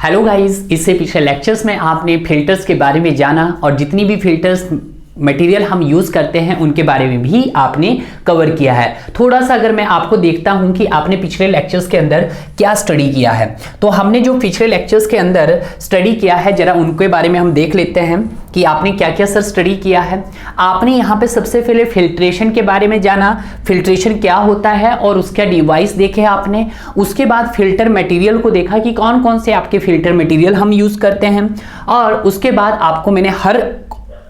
Hello guys, इससे पिछले lectures में आपने फिल्टर्स के बारे में जाना और जितनी भी फिल्टर्स मटेरियल हम यूज़ करते हैं उनके बारे में भी आपने कवर किया है। थोड़ा सा अगर मैं आपको देखता हूं कि आपने पिछले लेक्चर्स के अंदर क्या स्टडी किया है, तो हमने जो पिछले लेक्चर्स के अंदर स्टडी किया है जरा उनके बारे में हम देख लेते हैं कि आपने क्या क्या सर स्टडी किया है। आपने यहाँ पे सबसे पहले फिल्ट्रेशन के बारे में जाना, फिल्ट्रेशन क्या होता है और उसका डिवाइस देखे आपने। उसके बाद फिल्टर मटेरियल को देखा कि कौन कौन से आपके फिल्टर मटेरियल हम यूज़ करते हैं, और उसके बाद आपको मैंने हर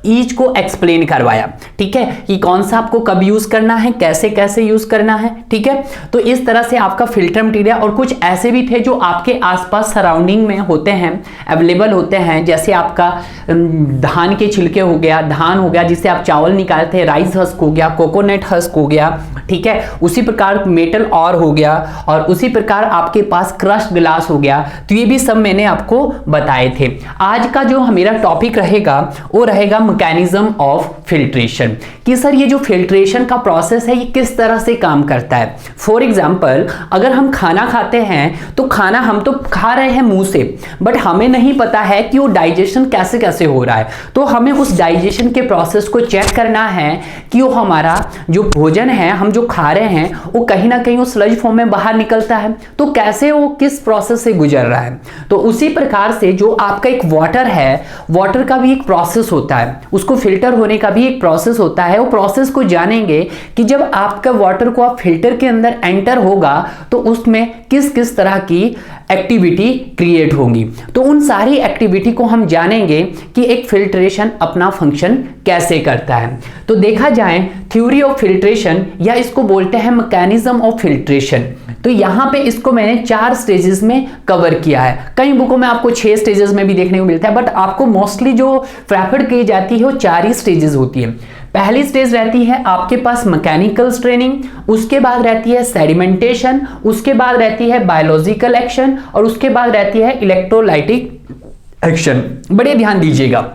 ईच को एक्सप्लेन करवाया, ठीक है, कि कौन सा आपको कब यूज करना है, कैसे कैसे यूज करना है, ठीक है। तो इस तरह से आपका फिल्टर मटेरियल और कुछ ऐसे भी थे जो आपके आसपास सराउंडिंग में होते हैं, अवेलेबल होते हैं, जैसे आपका धान के छिलके हो गया, धान हो गया जिससे आप चावल निकालते हैं, राइस हस्क हो गया, कोकोनट हस्क हो गया, ठीक है। उसी प्रकार मेटल और हो गया, और उसी प्रकार आपके पास क्रश्ड ग्लास हो गया। तो ये भी सब मैंने आपको बताए थे। आज का जो मेरा टॉपिक रहेगा वो रहेगा मैकेनिज्म ऑफ फिल्ट्रेशन, कि सर ये जो फिल्ट्रेशन का प्रोसेस है ये किस तरह से काम करता है। फॉर एग्जांपल, अगर हम खाना खाते हैं तो खाना हम तो खा रहे हैं मुंह से, बट हमें नहीं पता है कि वो डाइजेशन कैसे कैसे हो रहा है। तो हमें उस डाइजेशन के प्रोसेस को चेक करना है कि वो हमारा जो भोजन है हम जो खा रहे हैं वो कहीं ना कहीं वो स्लज फॉर्म में बाहर निकलता है, तो कैसे वो किस प्रोसेस से गुजर रहा है। तो उसी प्रकार से जो आपका एक वाटर है, वाटर का भी एक प्रोसेस होता है, उसको फिल्टर होने का भी एक प्रोसेस होता है। वो प्रोसेस को जानेंगे कि जब आपका वाटर को आप फिल्टर के अंदर एंटर होगा तो उसमें किस किस तरह की एक्टिविटी क्रिएट होगी। तो उन सारी एक्टिविटी को हम जानेंगे कि एक फिल्ट्रेशन अपना फंक्शन कैसे करता है। तो देखा जाए थ्योरी ऑफ फिल्ट्रेशन, या इसको बोलते हैं मैकेनिज्म ऑफ फिल्ट्रेशन, तो यहां पे इसको मैंने 4 स्टेजेस में कवर किया है। कई बुकों में आपको 6 स्टेजेस में भी देखने को मिलता है, बट आपको मोस्टली जो प्रेफर की जाती है वो 4 ही स्टेजेस होती है। पहली स्टेज रहती है आपके पास मैकेनिकल स्ट्रेनिंग, उसके बाद रहती है सेडिमेंटेशन, उसके बाद रहती है बायोलॉजिकल एक्शन, और उसके बाद रहती है इलेक्ट्रोलाइटिक एक्शन। बड़े ध्यान दीजिएगा,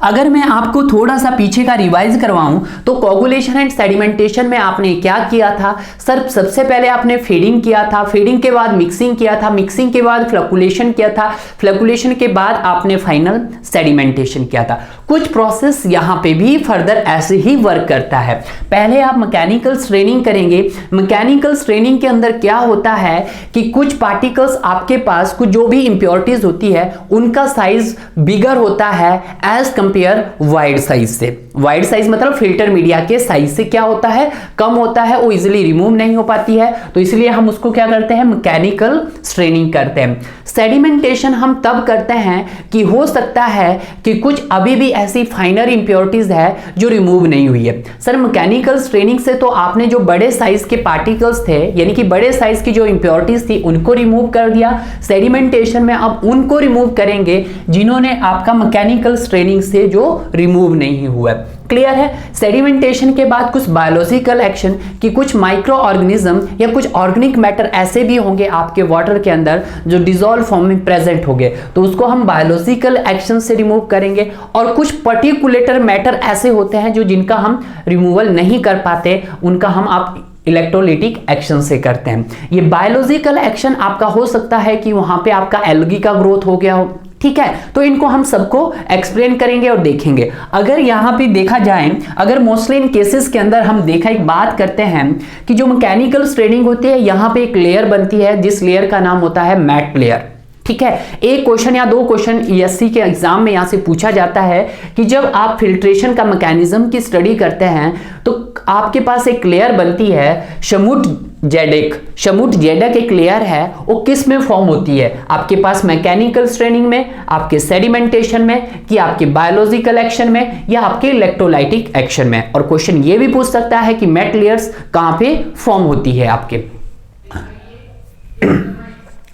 अगर मैं आपको थोड़ा सा पीछे का रिवाइज करवाऊं तो कोगुलेशन एंड सेडिमेंटेशन में आपने क्या किया था सर? सबसे पहले आपने फीडिंग किया था, फीडिंग के बाद मिक्सिंग किया था, मिक्सिंग के बाद फ्लकुलेशन किया था, फ्लकुलेशन के बाद आपने फाइनल सेडिमेंटेशन किया था। कुछ प्रोसेस यहां पे भी फर्दर ऐसे ही वर्क करता है। पहले आप मैकेनिकल स्ट्रेनिंग करेंगे। मैकेनिकल स्ट्रेनिंग के अंदर क्या होता है कि कुछ पार्टिकल्स आपके पास, कुछ जो भी इंप्योरिटीज होती है उनका साइज बिगर होता है एज कंपेयर वाइड साइज से। वाइड साइज मतलब फिल्टर मीडिया के साइज से क्या होता है, कम होता है, वो इजीली रिमूव नहीं हो पाती है, तो इसलिए हम उसको क्या करते हैं, मैकेनिकल स्ट्रेनिंग करते हैं। सेडिमेंटेशन हम तब करते हैं कि हो सकता है कि कुछ अभी भी ऐसी फाइनर इंप्योरिटीज है जो रिमूव नहीं हुई है। सर मैकेनिकल स्ट्रेनिंग से तो आपने जो बड़े साइज के पार्टिकल्स थे, यानी कि बड़े साइज की जो इंप्योरिटीज थी उनको रिमूव कर दिया। सेडिमेंटेशन में अब उनको रिमूव करेंगे जिन्होंने आपका मैकेनिकल स्ट्रेनिंग से जो रिमूव नहीं हुआ। क्लियर है? सेडिमेंटेशन के बाद कुछ बायोलॉजिकल एक्शन, कि कुछ माइक्रो ऑर्गेनिज्म या कुछ ऑर्गेनिक मैटर ऐसे भी होंगे आपके वाटर के अंदर जो डिसॉल्व फॉर्म में प्रेजेंट होंगे, तो उसको हम बायोलॉजिकल एक्शन से रिमूव करेंगे। और कुछ पर्टिकुलेटर मैटर ऐसे होते हैं जो जिनका हम रिमूवल नहीं कर पाते, उनका हम आप इलेक्ट्रोलाइटिक एक्शन से करते हैं। ये बायोलॉजिकल एक्शन आपका हो सकता है कि वहां पे आपका एल्गी का ग्रोथ हो गया हो, ठीक है, तो इनको हम सबको एक्सप्लेन करेंगे और देखेंगे। अगर यहां पे देखा जाए, अगर मोस्टली इन केसेस के अंदर हम देखा एक बात करते हैं कि जो मैकेनिकल स्ट्रेनिंग होती है यहां पे एक लेयर बनती है जिस लेयर का नाम होता है मैट लेयर, ठीक है। एक क्वेश्चन या 2 क्वेश्चन ईएससी के एग्जाम में यहां से पूछा जाता है कि जब आप फिल्ट्रेशन का मैकेनिज्म की स्टडी करते हैं तो आपके पास एक लेयर बनती है शमुट जेडेक। शमुट जेडेक एक लेयर है, वो किस में फॉर्म होती है? आपके पास मैकेनिकल स्ट्रेनिंग में, आपके सेडिमेंटेशन में, कि आपके बायोलॉजिकल एक्शन में, या आपके इलेक्ट्रोलाइटिक एक्शन में। और क्वेश्चन ये भी पूछ सकता है कि मेट लेयर्स कहां पे फॉर्म होती है आपके।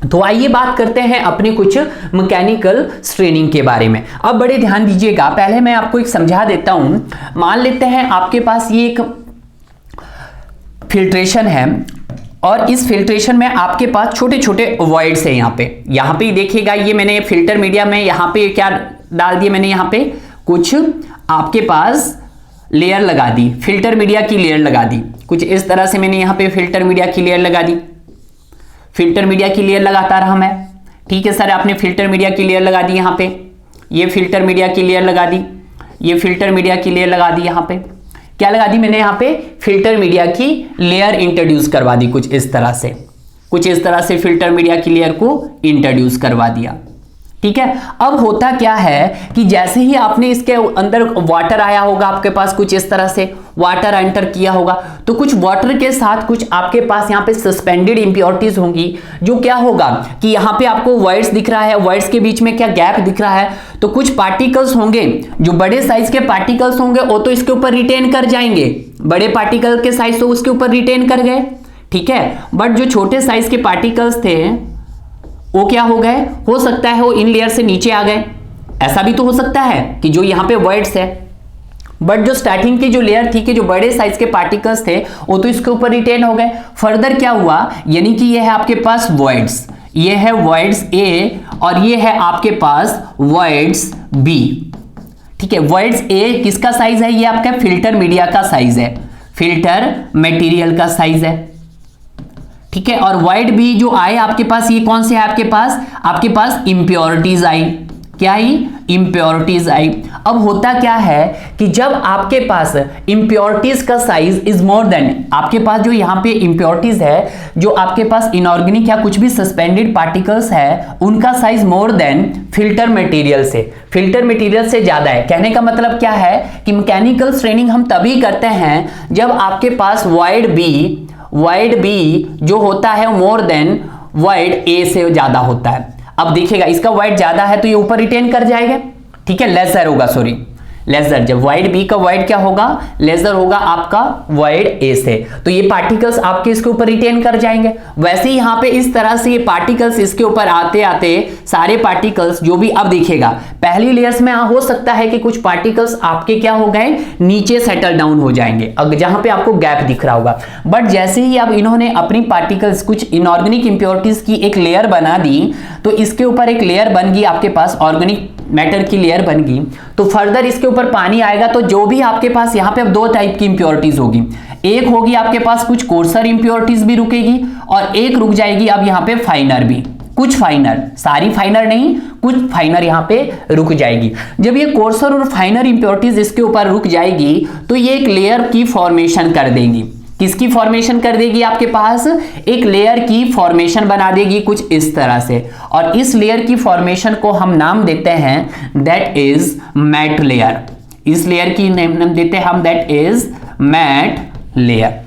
तो आइए बात करते हैं अपने कुछ मैकेनिकल स्ट्रेनिंग के बारे में। अब बड़े ध्यान दीजिएगा, पहले मैं आपको एक समझा देता हूं। मान लेते हैं आपके पास ये एक फिल्ट्रेशन है, और इस फिल्ट्रेशन में आपके पास छोटे छोटे वॉइड्स है। यहाँ पे देखिएगा, ये मैंने फिल्टर मीडिया में यहाँ पे क्या डाल दिया, मैंने यहाँ पे कुछ आपके पास लेयर लगा दी, फिल्टर मीडिया की लेयर लगा दी। कुछ इस तरह से मैंने यहाँ पे फिल्टर मीडिया की लेयर लगा दी, फिल्टर मीडिया की लेयर लगाता रहा मैं, ठीक है सर, आपने फिल्टर मीडिया की लेयर लगा दी यहाँ पे, ये फिल्टर मीडिया की लेयर लगा दी, ये फिल्टर मीडिया की लेयर लगा दी, यहाँ पे क्या लगा दी मैंने, यहाँ पे फिल्टर मीडिया की लेयर इंट्रोड्यूस करवा दी, कुछ इस तरह से फिल्टर मीडिया की लेयर को इंट्रोड्यूस करवा दिया। ठीक है, अब होता क्या है कि जैसे ही आपने इसके अंदर वाटर आया होगा, आपके पास कुछ इस तरह से वाटर एंटर किया होगा, तो कुछ वाटर के साथ कुछ आपके पास यहाँ पे सस्पेंडेड इंप्योरिटीज होंगी, जो क्या होगा कि यहाँ पे आपको वर्ड्स दिख रहा है, वर्ड्स के बीच में क्या गैप दिख रहा है, तो कुछ पार्टिकल्स होंगे, जो बड़े साइज के पार्टिकल्स होंगे वो तो इसके ऊपर रिटेन कर जाएंगे, बड़े पार्टिकल के साइज तो उसके ऊपर रिटेन कर गए। ठीक है, बट जो छोटे साइज के पार्टिकल्स थे वो क्या हो गए, हो सकता है वो इन लेयर से नीचे आ गए, ऐसा भी तो हो सकता है कि जो यहाँ पे वर्ड्स है, बट जो स्टार्टिंग की जो लेयर थी कि जो बड़े साइज के पार्टिकल्स थे वो तो इसके ऊपर रिटेन हो गए। फर्दर क्या हुआ, यानी कि ये है आपके पास वर्ड्स, ये है वर्ड्स ए और ये है आपके पास वर्ड्स बी। ठीक है, वर्ड्स ए किसका साइज है, ये आपका फिल्टर मीडिया का साइज है, फिल्टर मटेरियल का साइज है। ठीक है, और वाइड बी जो आए आपके पास, ये कौन से है आपके पास इंप्योरिटीज आई, क्या आई, इंप्योरिटीज आई। अब होता क्या है कि जब आपके पास इंप्योरिटीज का साइज इज मोर देन, आपके पास जो यहाँ पे इंप्योरिटीज है, जो आपके पास इनऑर्गेनिक या कुछ भी सस्पेंडेड पार्टिकल्स है, उनका size more than filter material से ज्यादा है। कहने का मतलब क्या है कि मैकेनिकल स्ट्रेनिंग हम तभी करते हैं जब आपके पास वाइड बी जो होता है मोर देन वाइड ए से ज्यादा होता है। अब देखिएगा इसका वाइड ज्यादा है तो ये ऊपर रिटेन कर जाएगा। ठीक है, लेसर होगा, सॉरी लेसर, जब वाइड बी का वाइड क्या होगा, लेसर होगा आपका वाइड ए से, तो ये पार्टिकल्स आपके इसके ऊपर रिटेन कर जाएंगे। वैसे ही यहाँ पे इस तरह से ये पार्टिकल्स इसके ऊपर आते आते सारे पार्टिकल्स जो भी, अब देखिएगा पहली लेयर्स में हो सकता है कि कुछ पार्टिकल्स आपके क्या हो गए, नीचे सेटल डाउन हो जाएंगे, अब जहां पे आपको गैप दिख रहा होगा। बट जैसे ही अब इन्होंने अपनी पार्टिकल्स कुछ इनऑर्गेनिक इंप्योरिटीज की एक लेयर बना दी, तो इसके ऊपर एक लेयर बन गई आपके पास, ऑर्गेनिक मैटर की लेयर बन गई, तो फर्दर इसके ऊपर पानी आएगा, तो जो भी आपके पास यहाँ पे अब दो टाइप की इंप्योरिटीज होगी, एक होगी आपके पास कुछ कोर्सर इंप्योरिटीज भी रुकेगी और एक रुक जाएगी अब यहाँ पे फाइनर भी, कुछ फाइनर, सारी फाइनर नहीं, कुछ फाइनर यहाँ पे रुक जाएगी। जब ये कोर्सर और फाइनर इंप्योरिटीज इसके ऊपर रुक जाएगी तो ये एक लेयर की फॉर्मेशन कर देंगी। किसकी फॉर्मेशन कर देगी, आपके पास एक लेयर की फॉर्मेशन बना देगी कुछ इस तरह से, और इस लेयर की फॉर्मेशन को हम नाम देते हैं दैट इज मैट लेयर। इस लेयर की नाम देते हैं हम that is mat layer.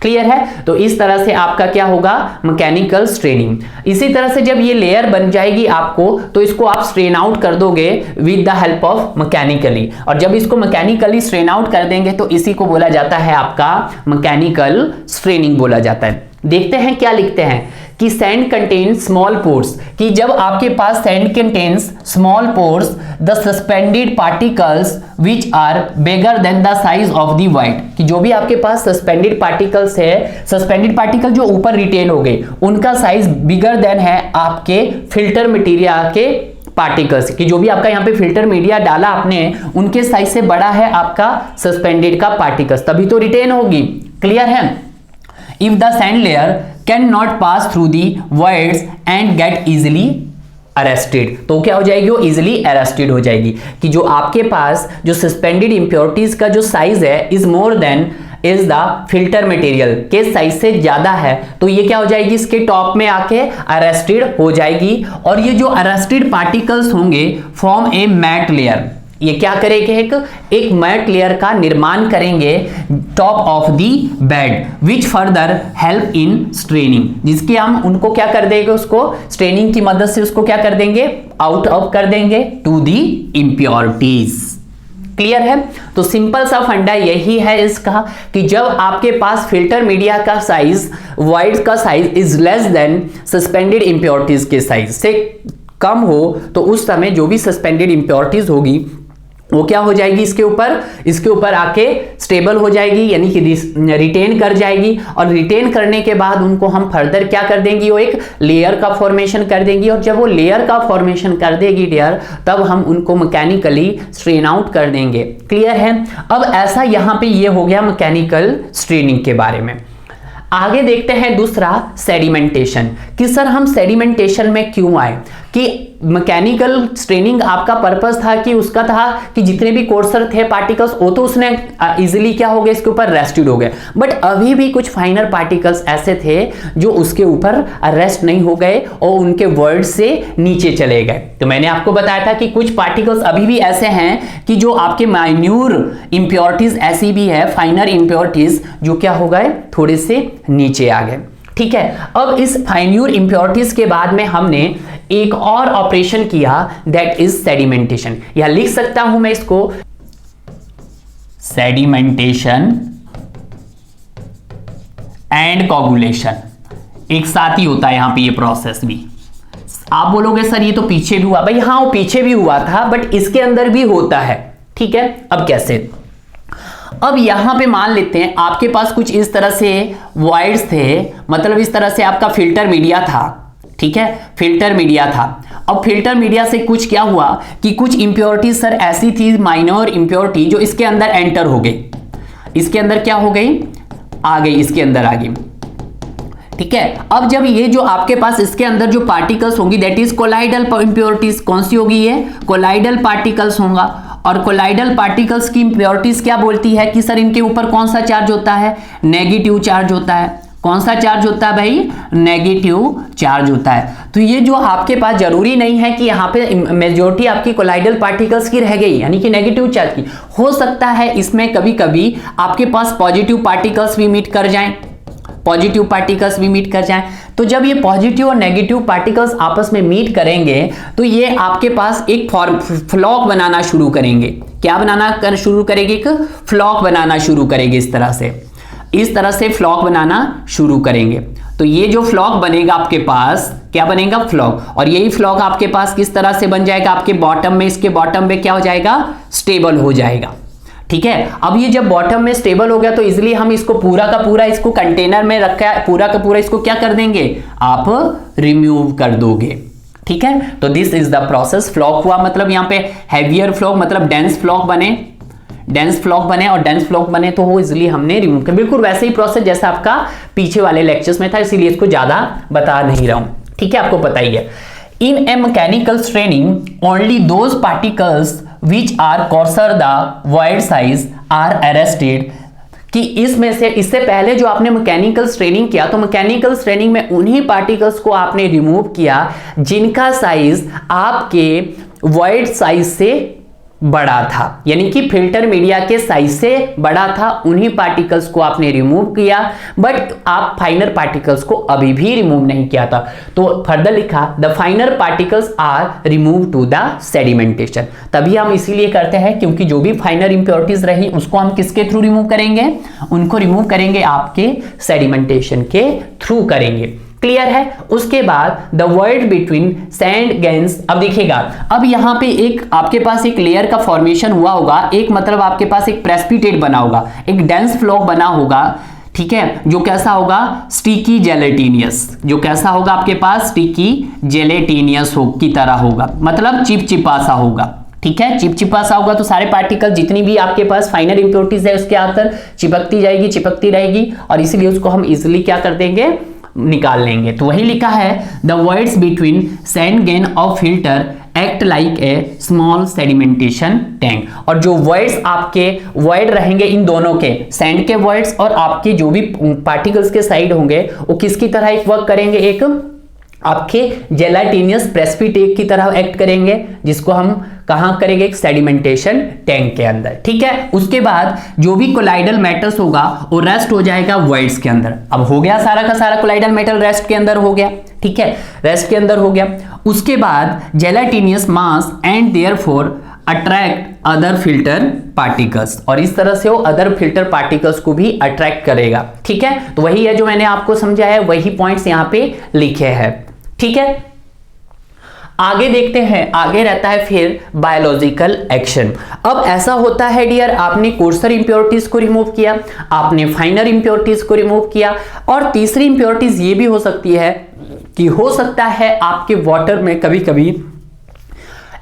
Clear है, तो इस तरह से आपका क्या होगा, मैकेनिकल स्ट्रेनिंग। इसी तरह से जब ये लेयर बन जाएगी आपको, तो इसको आप स्ट्रेन आउट कर दोगे with the help of mechanically, और जब इसको मैकेनिकली स्ट्रेन आउट कर देंगे तो इसी को बोला जाता है आपका मैकेनिकल स्ट्रेनिंग बोला जाता है। देखते हैं क्या लिखते हैं कि सैंड कंटेन्स स्मॉल पोर्स, कि जब आपके पास sand contains small pores the suspended particles which are bigger than the size of the void, कि जो भी आपके पास सस्पेंडेड पार्टिकल्स है, सस्पेंडेड पार्टिकल जो ऊपर रिटेन हो गए, उनका साइज बिगर देन है आपके फिल्टर मटेरियल के पार्टिकल्स, कि जो भी आपका यहाँ पे फिल्टर मीडिया डाला आपने, उनके साइज से बड़ा है आपका सस्पेंडेड का पार्टिकल्स, तभी तो रिटेन होगी। क्लियर है, if the sand layer cannot pass through the voids and get easily arrested, तो क्या हो जाएगी, वो easily arrested हो जाएगी, कि जो आपके पास जो सस्पेंडेड इंप्योरिटीज का जो साइज है is more than is the filter material के साइज से ज्यादा है, तो ये क्या हो जाएगी, इसके टॉप में आके अरेस्टेड हो जाएगी, और ये जो अरेस्टेड पार्टिकल्स होंगे फॉर्म ए मैट लेयर, ये क्या करेंगे, एक मैट लेयर का निर्माण करेंगे top of the bed which further help in straining, जिसके हम उनको क्या कर देंगे, उसको स्ट्रेनिंग की मदद से उसको क्या कर देंगे, आउट ऑफ कर देंगे टू दी इंप्योरिटीज। क्लियर है, तो सिंपल सा फंडा यही है इसका कि जब आपके पास फिल्टर मीडिया का साइज, वाइड का size is less than suspended impurities के साइज से कम हो, तो उस समय जो भी सस्पेंडेड इंप्योरिटीज होगी वो क्या हो जाएगी, इसके ऊपर आके स्टेबल हो जाएगी, यानी कि रिटेन कर जाएगी, और रिटेन करने के बाद उनको हम फर्दर क्या कर देंगी, वो एक लेयर का फॉर्मेशन कर देंगी, और जब वो लेयर का फॉर्मेशन कर देगी डियर, तब हम उनको मैकेनिकली स्ट्रेन आउट कर देंगे। क्लियर है, अब ऐसा यहाँ पे ये हो गया मैकेनिकल स्ट्रेनिंग के बारे में। आगे देखते हैं दूसरा सेडिमेंटेशन, कि सर हम सेडिमेंटेशन में क्यों आए, कि मैकेनिकल स्ट्रेनिंग आपका पर्पस था कि उसका था कि जितने भी कोर्सर थे पार्टिकल्स वो तो उसने इजीली क्या हो गए, इसके ऊपर रेस्टेड हो गए, बट अभी भी कुछ फाइनर पार्टिकल्स ऐसे थे जो उसके ऊपर रेस्ट नहीं हो गए और उनके वर्ड से नीचे चले गए। तो मैंने आपको बताया था कि कुछ पार्टिकल्स अभी भी ऐसे हैं कि जो आपके माइन्यूर इंप्योरिटीज ऐसी भी है, फाइनर इंप्योरिटीज जो क्या हो गए, थोड़े से नीचे आ गए। ठीक है, अब इस फाइन्यूर इंप्योरिटीज के बाद में हमने एक और ऑपरेशन किया, दैट इज सेडिमेंटेशन। यहां लिख सकता हूं मैं इसको, सेडिमेंटेशन एंड कोगुलेशन एक साथ ही होता है यहां पे ये प्रोसेस भी। आप बोलोगे सर ये तो पीछे भी हुआ, भाई हाँ वो पीछे भी हुआ था बट इसके अंदर भी होता है। ठीक है, अब कैसे, अब यहां पे मान लेते हैं आपके पास कुछ इस तरह से वॉइड्स थे, मतलब इस तरह से आपका फिल्टर मीडिया था। ठीक है, फिल्टर मीडिया था। अब फिल्टर मीडिया से कुछ क्या हुआ कि कुछ इंप्योरिटी सर ऐसी थी, माइनर इंप्योरिटी, जो इसके अंदर एंटर हो गई, इसके अंदर क्या हो गई, आ गई, इसके अंदर आ गई। ठीक है, अब जब ये जो आपके पास इसके अंदर जो पार्टिकल्स होंगी, दैट इज कोलाइडल इंप्योरिटीज, कौन सी होगी ये, कोलाइडल पार्टिकल्स होगा। और कोलाइडल पार्टिकल्स की इंप्योरिटीज क्या बोलती है कि सर इनके ऊपर कौन सा चार्ज होता है, नेगेटिव चार्ज होता है। कौन सा चार्ज होता है भाई, नेगेटिव चार्ज होता है। तो ये जो आपके पास जरूरी नहीं है कि यहाँ पे मेजॉरिटी आपकी कोलाइडल पार्टिकल्स की रह गई, यानी कि नेगेटिव चार्ज की, हो सकता है इसमें कभी कभी आपके पास पॉजिटिव पार्टिकल्स भी मीट कर जाएं, पॉजिटिव पार्टिकल्स भी मीट कर जाएं। तो जब ये पॉजिटिव और नेगेटिव पार्टिकल्स आपस में मीट करेंगे तो ये आपके पास एक फ्लॉक बनाना शुरू करेंगे। क्या बनाना शुरू करेंगे, एक फ्लॉक बनाना शुरू करेंगे। इस तरह से फ्लॉक बनाना शुरू करेंगे। तो ये जो फ्लॉक बनेगा आपके पास, क्या बनेगा, फ्लॉक। और यही फ्लॉक आपके पास किस तरह से बन जाएगा, आपके बॉटम में, इसके बॉटम में क्या हो जाएगा, स्टेबल हो जाएगा। ठीक है, अब ये जब बॉटम में स्टेबल हो गया तो इजीली हम इसको पूरा का पूरा इसको कंटेनर में रखा है, पूरा का पूरा इसको क्या कर देंगे, आप रिमूव कर दोगे। ठीक है, तो this is the process. Floc हुआ मतलब यहाँ पे हैवियर फ्लॉक, मतलब डेंस फ्लॉक बने, डेंस फ्लॉक बने, और डेंस फ्लॉक बने तो वो इजीली हमने रिमूव किया। बिल्कुल वैसे ही प्रोसेस जैसा आपका पीछे वाले लेक्चर्स में था, इसीलिए इसको ज्यादा बता नहीं रहा हूं। ठीक है, आपको पता ही है। In a mechanical straining only those particles which are coarser the void size are arrested, कि इसमें से, इससे पहले जो आपने मैकेनिकल स्ट्रेनिंग किया तो मैकेनिकल स्ट्रेनिंग में उन्हीं पार्टिकल्स को आपने रिमूव किया जिनका साइज आपके वॉइड साइज से बड़ा था, यानी कि फिल्टर मीडिया के साइज से बड़ा था, उन्हीं पार्टिकल्स को आपने रिमूव किया, बट आप फाइनर पार्टिकल्स को अभी भी रिमूव नहीं किया था। तो फर्दर लिखा the finer particles are remove to the sedimentation. तभी हम इसीलिए करते हैं क्योंकि जो भी फाइनर इंप्योरिटीज रही उसको हम किसके थ्रू रिमूव करेंगे, उनको रिमूव करेंगे आपके सेडिमेंटेशन के थ्रू करेंगे। क्लियर है। उसके बाद the word between sand gains, अब देखिएगा, अब यहां पे एक आपके पास एक लेयर का फॉर्मेशन हुआ होगा, एक मतलब आपके पास एक प्रेसिपिटेट बना होगा, एक डेंस फ्लॉक बना होगा। ठीक है, जो कैसा होगा, स्टिकी जेलेटिनियस, जो कैसा होगा आपके पास, स्टिकी जेलेटिनियस की तरह होगा, मतलब चिपचिपा सा होगा। ठीक है, चिपचिपा सा होगा तो सारे पार्टिकल जितनी भी आपके पास फाइनल इंप्योरिटीज है उसके अंदर चिपकती जाएगी, चिपकती रहेगी, और इसीलिए उसको हम इजिली क्या कर देंगे, निकाल लेंगे। तो वही लिखा है the words between sand gain of filter act like a small sedimentation tank. और जो वर्ड्स आपके वर्ड रहेंगे इन दोनों के, सैंड के वर्ड्स और आपके जो भी पार्टिकल्स के साइड होंगे, वो किसकी तरह एक वर्क करेंगे, एक आपके जेलाटिनियस प्रेसिपिटेट की तरह एक्ट करेंगे, जिसको हम कहां करेंगे, एक सेडिमेंटेशन टैंक के अंदर। ठीक है, उसके बाद जो भी कोलाइडल मैटर्स होगा वो रेस्ट हो जाएगा वॉइड्स के अंदर। अब हो गया सारा का सारा कोलाइडल मेटल रेस्ट के अंदर हो गया। ठीक है, रेस्ट के अंदर हो गया। उसके बाद gelatinous mass and therefore attract other filter particles, और इस तरह से वो अदर फिल्टर पार्टिकल्स को भी अट्रैक्ट करेगा। ठीक है, तो वही है जो मैंने आपको समझाया, वही पॉइंट्स यहां पे लिखे हैं। ठीक है, आगे देखते हैं। आगे रहता है फिर बायोलॉजिकल एक्शन। अब ऐसा होता है डियर, आपने कोर्सर इंप्योरिटीज को रिमूव किया, आपने फाइनर इंप्योरिटीज को रिमूव किया, और तीसरी इंप्योरिटीज ये भी हो सकती है कि हो सकता है आपके वाटर में कभी कभी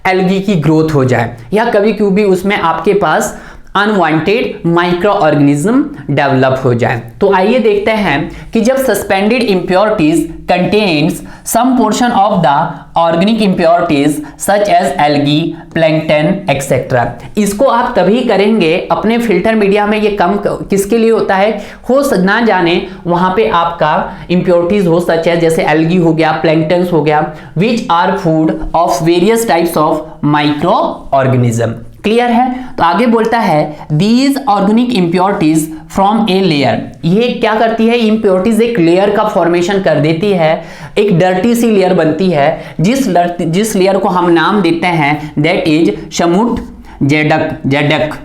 एल्गी की ग्रोथ हो जाए, या कभी कभी उसमें आपके पास अनवांटेड माइक्रो ऑर्गेनिज्म डेवलप हो जाए। तो आइए देखते हैं कि जब suspended impurities contains some portion of the organic impurities such as algae, plankton etcetera, इसको आप तभी करेंगे अपने फिल्टर मीडिया में। ये कम किसके लिए होता है, हो ना जाने वहां पे आपका इंप्योरिटीज हो सच है, जैसे एल्गी हो गया, प्लैंकटन्स हो गया, which are food of various types of microorganism. Clear है। तो आगे बोलता है these organic impurities from a layer, ये क्या करती है, इंप्योरिटीज एक लेयर का फॉर्मेशन कर देती है, एक डर्टी सी लेयर बनती है, जिस लेयर को हम नाम देते हैं दैट इज शमुट-जेडक।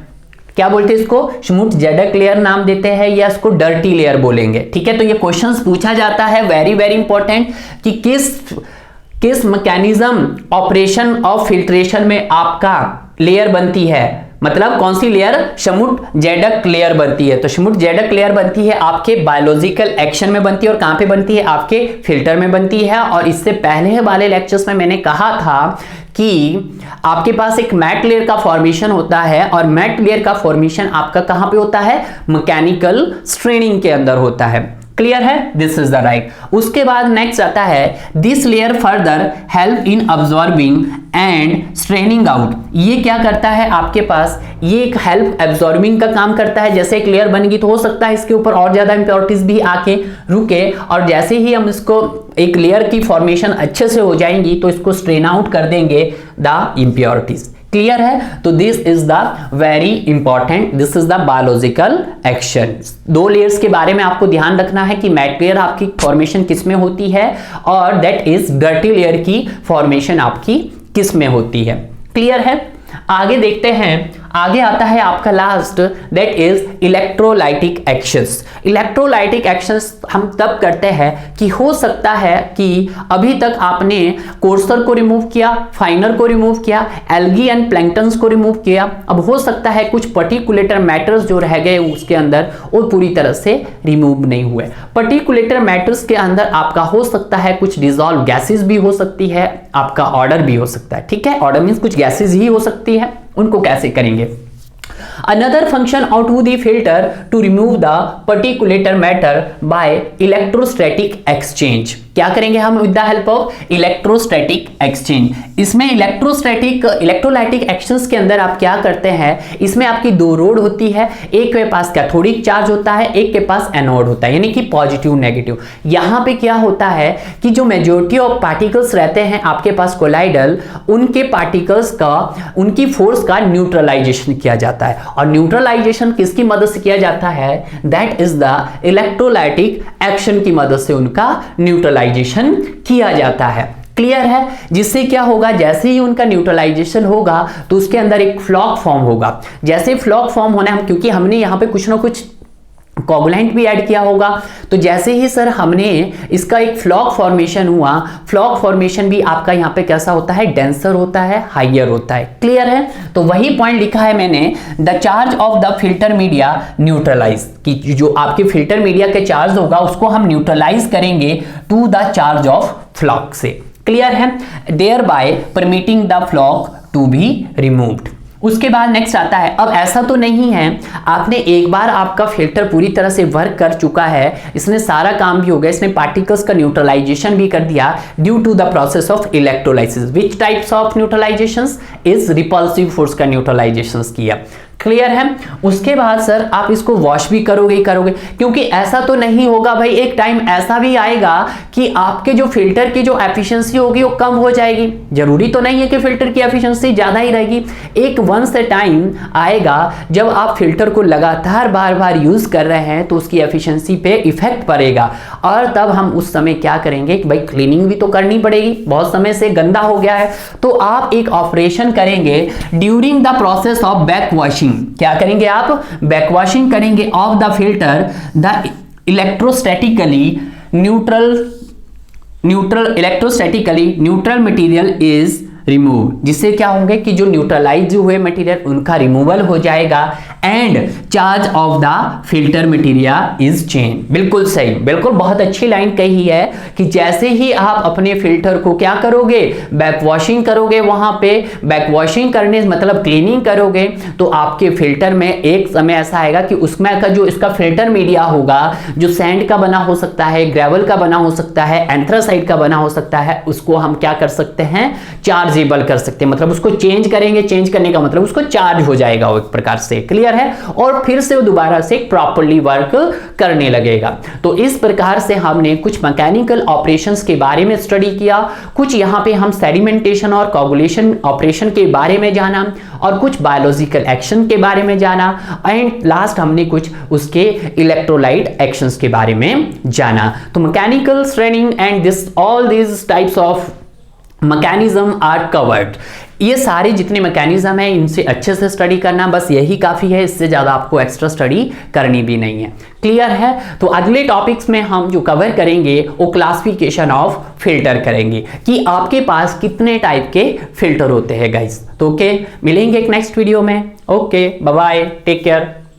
क्या बोलते हैं इसको, शमुट-जेडक लेयर नाम देते हैं, या इसको डर्टी लेयर बोलेंगे। ठीक है, तो ये क्वेश्चंस पूछा जाता है, वेरी वेरी इंपॉर्टेंट, कि किस मैकेनिज्म ऑपरेशन ऑफ फिल्ट्रेशन में आपका लेयर बनती है, मतलब कौन सी लेयर, शमुट-जेडक लेयर बनती है। तो शमुट-जेडक लेयर बनती है आपके बायोलॉजिकल एक्शन में बनती है, और कहां पे बनती है, आपके फिल्टर में बनती है। और इससे पहले वाले लेक्चर्स में मैंने कहा था कि आपके पास एक मैट लेयर का फॉर्मेशन होता है, और मैट लेयर का फॉर्मेशन आपका कहां पे होता है, मैकेनिकल स्ट्रेनिंग के अंदर होता है। क्लियर है, दिस इज द राइट। उसके बाद नेक्स्ट आता है this layer further help in absorbing and straining out. ये क्या करता है आपके पास, ये एक हेल्प एब्सॉर्बिंग का काम करता है। जैसे एक लेयर बनेगी तो हो सकता है इसके ऊपर और ज्यादा इंप्योरिटीज भी आके रुके, और जैसे ही हम इसको एक लेयर की फॉर्मेशन अच्छे से हो जाएंगी तो इसको स्ट्रेन आउट कर देंगे द इंप्योरिटीज। क्लियर है। तो this is the very important, this is the biological action. दो लेयर्स के बारे में आपको ध्यान रखना है कि मैट लेयर आपकी फॉर्मेशन किस में होती है, और दैट इज डर्टी लेयर की फॉर्मेशन आपकी किस में होती है। क्लियर है। आगे देखते हैं, आगे आता है आपका last, that is electrolytic actions. Electrolytic actions हम तब करते हैं कि हो सकता है कि अभी तक आपने कोर्सर को रिमूव किया, फाइनर को रिमूव किया, एल्गी एंड प्लैंकटन्स को रिमूव किया, अब हो सकता है कुछ पर्टिकुलेटर मैटर्स जो रह गए उसके अंदर वो पूरी तरह से रिमूव नहीं हुए। पर्टिकुलेटर मैटर्स के अंदर आपका हो सकता है कुछ डिसॉल्व गैसेस भी हो सकती है, आपका ऑर्डर भी हो सकता है। ठीक है, ऑर्डर मींस कुछ गैसेस ही हो सकती है, उनको कैसे करेंगे। Another function of the filter to remove the particulator matter by electrostatic exchange। क्या करेंगे हम with the help of electrostatic exchange. इसमें इलेक्ट्रोलाइटिक एक्शंस के अंदर आप क्या करते हैं, इसमें आपकी दो रोड होती है, एक के पास कैथोडिक चार्ज होता है, एक के पास एनोड होता है, यानी कि पॉजिटिव नेगेटिव। यहां पे क्या होता है कि जो मेजॉरिटी ऑफ पार्टिकल्स रहते हैं आपके पास कोलाइडल, उनके पार्टिकल्स का, उनकी फोर्स का न्यूट्रलाइजेशन किया जाता है। और न्यूट्रलाइजेशन किसकी मदद से किया जाता है, that is the electrolytic action की मदद से उनका न्यूट्रलाइजेशन किया जाता है। क्लियर है। जिससे क्या होगा, जैसे ही उनका न्यूट्रलाइजेशन होगा तो उसके अंदर एक फ्लॉक फॉर्म होगा। जैसे फ्लॉक फॉर्म होना, हम क्योंकि हमने यहां पे कुछ ना कुछ कोगुलेंट भी ऐड किया होगा, तो जैसे ही सर हमने इसका एक फ्लॉक फॉर्मेशन हुआ, फ्लॉक फॉर्मेशन भी आपका यहां पे कैसा होता है, डेंसर होता है, हाइयर होता है। क्लियर है। तो वही पॉइंट लिखा है मैंने, the charge of the filter media neutralize, कि जो आपके फिल्टर मीडिया के चार्ज होगा उसको हम न्यूट्रलाइज करेंगे to the charge of floc से। क्लियर है। Thereby permitting the floc to be removed. उसके बाद नेक्स्ट आता है, अब ऐसा तो नहीं है आपने एक बार आपका फिल्टर पूरी तरह से वर्क कर चुका है, इसने सारा काम भी हो गया, इसने पार्टिकल्स का न्यूट्रलाइजेशन भी कर दिया due to the process of electrolysis. Which types of neutralizations, is repulsive force का न्यूट्रलाइजेशन किया। क्लियर है। उसके बाद सर आप इसको वॉश भी करोगे ही करोगे, क्योंकि ऐसा तो नहीं होगा भाई, एक टाइम ऐसा भी आएगा कि आपके जो फिल्टर की जो एफिशिएंसी होगी वो कम हो जाएगी। जरूरी तो नहीं है कि फिल्टर की एफिशिएंसी ज्यादा ही रहेगी। एक वंस ए टाइम आएगा जब आप फिल्टर को लगातार बार बार यूज कर रहे हैं तो उसकी एफिशिएंसी पे इफेक्ट पड़ेगा, और तब हम उस समय क्या करेंगे कि भाई क्लीनिंग भी तो करनी पड़ेगी, बहुत समय से गंदा हो गया है। तो आप एक ऑपरेशन करेंगे during the process of back washing. क्या करेंगे आप, बैक वॉशिंग करेंगे of the filter, the electrostatically neutral material is remove, जिससे क्या होंगे कि जो न्यूट्रलाइज हुए मटेरियल उनका रिमूवल हो जाएगा and charge of the filter material is change. बिल्कुल सही, बिल्कुल बहुत अच्छी लाइन कही है कि जैसे ही आप अपने फिल्टर को क्या करोगे, बैक वॉशिंग करोगे, वहां पे बैक वॉशिंग करने मतलब क्लीनिंग करोगे, तो आपके फिल्टर में एक समय ऐसा आएगा कि उसमें का जो इसका फिल्टर मीडिया होगा, जो सैंड का बना हो सकता है, ग्रेवल का बना हो सकता है, एंथ्रासाइट का बना हो सकता है, उसको हम क्या कर सकते हैं, चार्जेबल कर सकते हैं। मतलब उसको चेंज करेंगे, चेंज करने का मतलब उसको चार्ज हो जाएगा वो एक प्रकार से, क्लियर है, और फिर से वो दोबारा से प्रॉपर्ली वर्क करने लगेगा। तो इस प्रकार से हमने कुछ मैकेनिकल ऑपरेशंस के बारे में स्टडी किया, कुछ यहां पे हम सेडिमेंटेशन और कोगुलेशन ऑपरेशन के बारे में जाना, और कुछ बायोलॉजिकल एक्शन के बारे में जाना, एंड लास्ट हमने कुछ उसके इलेक्ट्रोलाइट एक्शंस के बारे में जाना। तो mechanical straining and this all these types of mechanism are covered. ये सारे जितने मैकेनिज्म है इनसे अच्छे से स्टडी करना, बस यही काफ़ी है, इससे ज़्यादा आपको एक्स्ट्रा स्टडी करनी भी नहीं है, क्लियर है। तो अगले टॉपिक्स में हम जो कवर करेंगे वो क्लासिफिकेशन ऑफ फिल्टर करेंगे कि आपके पास कितने टाइप के फिल्टर होते हैं गाइस। तो ओके, मिलेंगे एक नेक्स्ट वीडियो में। Okay, bye bye, take care.